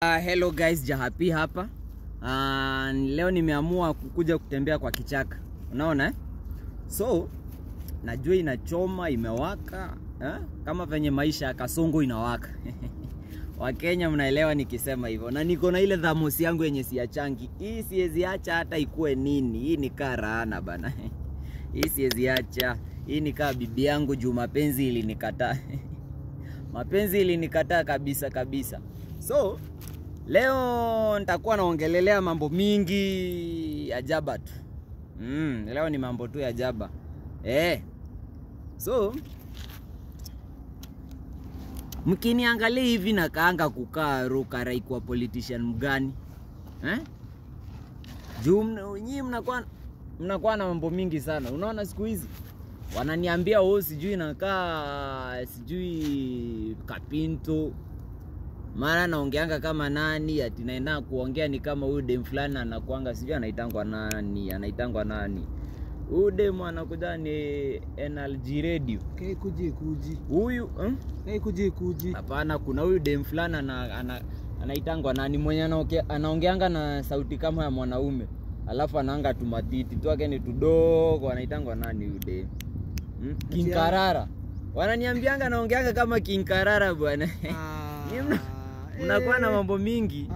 Hello guys, Jahapi hapa. Leo nimeamua kukuja kutembea kwa kichaka. Unaona eh? So, najua inachoma, imewaka, kama venye maisha ya Kasongo inawaka. Wakenya mnaelewa nikisema hivyo. Na niko na ile thermos yangu yenye siachangi. Hii siwezi acha hata ikue nini. Hii ni karaana bana. Hii siwezi acha. Hii ni kama bibi yangu juu mapenzi ilinikataa. Mapenzi ilinikataa kabisa. So, leo nitakuwa naongelelea mambo mingi ya jaba tu. Leo ni mambo tu ya jaba. So, mkiniangalia hivi na kaanga kukaa Rukarai kwa politician mgani? Juu nyinyi mnakuwa na mambo mingi sana. Unaona siku hizi wananiambia sijui nakaa sijui Kapinto. Mara naongeanga kama nani, ati naenda kuongea ni kama huyu dem fulani anakuanga sijui anaitangwa nani. Huyu dem anakuja ni NLG Radio. Kuji. Huyu Kuji. Hapana, kuna huyu dem fulani anaitangwa nani mwenye anaongeanga na sauti kama ya mwanaume. Alafu anaanga tumatiti tu yake ni tudogo, anaitangwa nani huyu dem? King Karara. Wananiambianga naongeanga kama King Karara bwana. Mnakuwa na mambo mingi.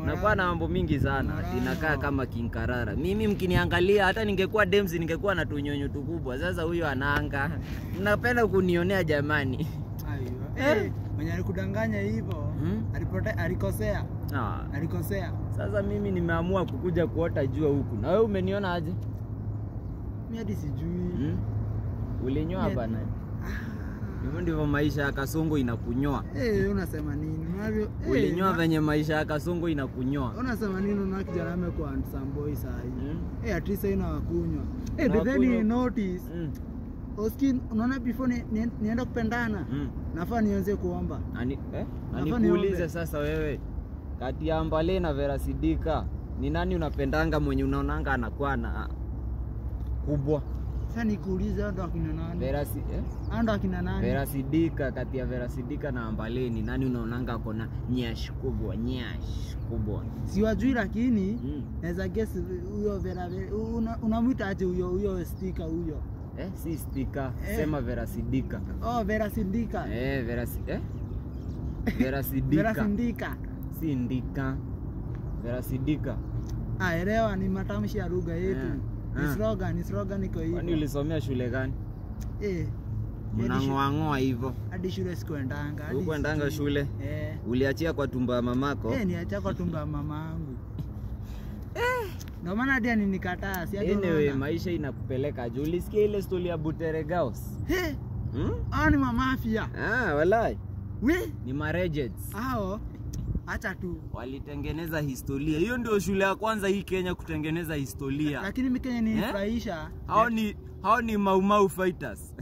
Mnakuwa na mambo mingi sana. Inakaa kama King Karara. Mimi mkiniangalia hata ningekuwa Dems ningekuwa na tunyonyo tukubwa. Sasa huyo anaanga. Mnapenda kunionea jamani. Mwenye alikudanganya hivyo, alikosea. Alikosea. Sasa mimi nimeamua kukuja kuota jua huku. Na wewe umeniona aje? Mimi hadi sijui. Ulinyoa bana. Hivyo ndivyo maisha ya Kasongo inakunyoa. Unasema nini? Ulinyoa venye maisha ya Kasongo inakunyoa. Unasema nini? Una kijana amekuwa handsome boy saa hii. At least ina wakunywa. But then you notice. Oskin, unaona before nienda kupendana. Nafaa nianze kuomba. Nikuulize sasa wewe. Kati ya Mbale na Vera Sidika, ni nani unapendanga mwenye unaonanga anakuwa na kubwa? Sasa nikuulize ndo akina nani? Ando akina nani? Vera Sidika, kati ya Vera Sidika na Mbale ni nani unaonanga akona nyash kubwa? Siwajui lakini naweza guess huyo Vera unamuita aje huyo Stika huyo? Si Stika, sema Vera Sidika. Vera Sidika. Vera Sidika. Vera Sidika. Si Ndika. Vera Sidika. Elewa ni matamshi ya lugha yetu. Ni slogan iko hivyo. Kwani ulisomea shule gani? Unangoa hivyo. Hadi shule sikuendanga. Hukuendanga shule? Uliachia kwa tumba mamako? Niachia kwa tumba mamangu. Ndio maana hadi aninikataa, si aje. Anyway, maisha inakupeleka aje? Ulisikia ile story ya Butere Girls? Ni mamafia. Walai. Ni marejets. Acha tu. Walitengeneza historia. Hiyo ndio shule ya kwanza hii Kenya kutengeneza historia. Lakini mimi Kenya nilifurahisha. Hao ni Mau fighters.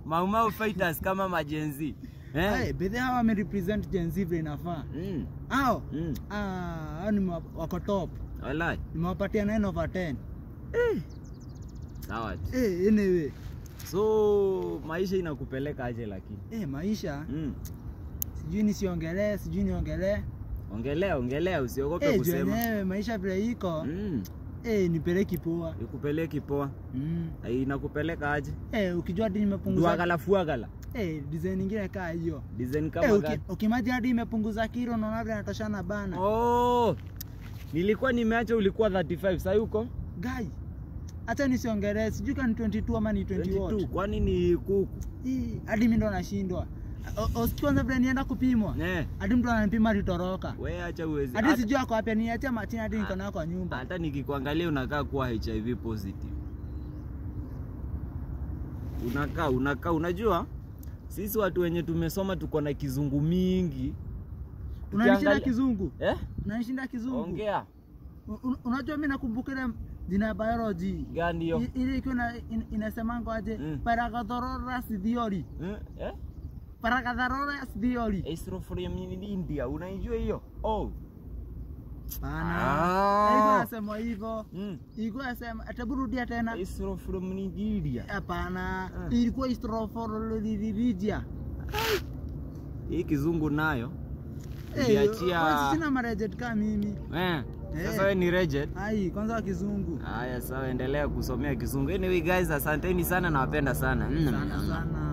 Mau fighters kama majenzi. Bedhe hawa wamerepresent Gen Z vile inafaa. Hao ni wako top. Walai. Nimewapatia 9 over 10. Sawa. Anyway. So maisha inakupeleka aje lakini? Maisha. Sijui niongelee. Ongelea usiogope kusema. Maisha vile iko. Nipeleki poa. Ikupeleki poa. Inakupeleka aje? Ukijua hadi nimepunguza. Fuagala. Design nyingine kaa hiyo. Design kama gani? Ukimaji hadi imepunguza kilo unaona vile natashana bana. Nilikuwa nimeacha ulikuwa 35, sasa uko? Guy. Acha nisiongelee, sijui kama ni 22 ama ni 21. Kwani ni kuku? Hadi mimi ndo nashindwa. Kwanza vile nienda kupimwa. Hadi mtu ananipima litoroka. Wewe acha uweze. Hadi sijui ako wapi, niacha machini hadi niko nako kwa nyumba. Hata nikikuangalia unakaa kuwa HIV positive. Unakaa unajua? Sisi watu wenye tumesoma tuko na kizungu mingi. Unanishinda kizungu? Unanishinda kizungu. Ongea. Unajua mimi nakumbuka ile jina ya biology. Gani hiyo? Ile ikiwa inasemanga aje? Paragatharorus theory. Paragatharorus theory. Isro from India. Unaijua hiyo? Bana. Sema hivyo. Ilikuwa sema ataburudia tena. Isro from Nigeria. Hapana. Ilikuwa Isro from Nigeria. Hii kizungu nayo Uliachia sina mareject kama mimi. Sasa wewe ni reject. Ai, kwanza kizungu. Haya sawa, endelea kusomea kizungu. Anyway guys, asanteni sana na wapenda sana. Sana sana.